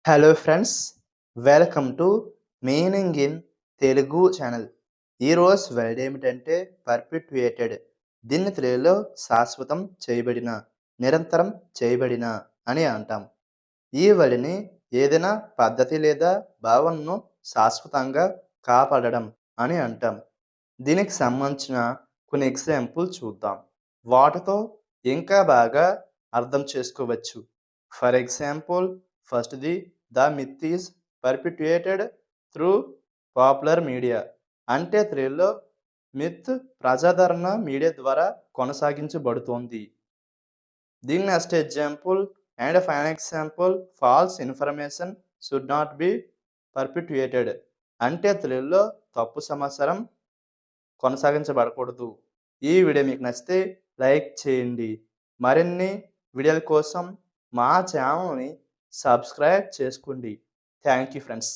Hello friends, welcome to meaning in Telugu channel. ఈరోజు word ఏమిటంటే పర్పెట్యుయేటెడ్. దీన్ని తెలుగులో శాశ్వతం చేయబడిన, నిరంతరం చేయబడిన అని అంటాం. ఈ వర్డ్ని ఏదైనా పద్ధతి లేదా భావనను శాశ్వతంగా కాపాడడం అని అంటాం. దీనికి సంబంధించిన కొన్ని ఎగ్జాంపుల్ చూద్దాం. వాటితో ఇంకా బాగా అర్థం చేసుకోవచ్చు. ఫర్ ఎగ్జాంపుల్, ఫస్ట్‌ది the myth is perpetuated through popular media. అంటే తెలుగులో మిత్ ప్రజాదరణ మీడియా ద్వారా కొనసాగించబడుతోంది. దీని next example and final example, false information should not be perpetuated. అంటే తెలుగులో తప్పు సమాచారం కొనసాగించబడకూడదు. ఈ వీడియో మీకు నచ్చితే లైక్ చేయండి. మరిన్ని వీడియోల కోసం మా ఛానల్‌ని సబ్స్క్రైబ్ చేసుకోండి. Thank you friends.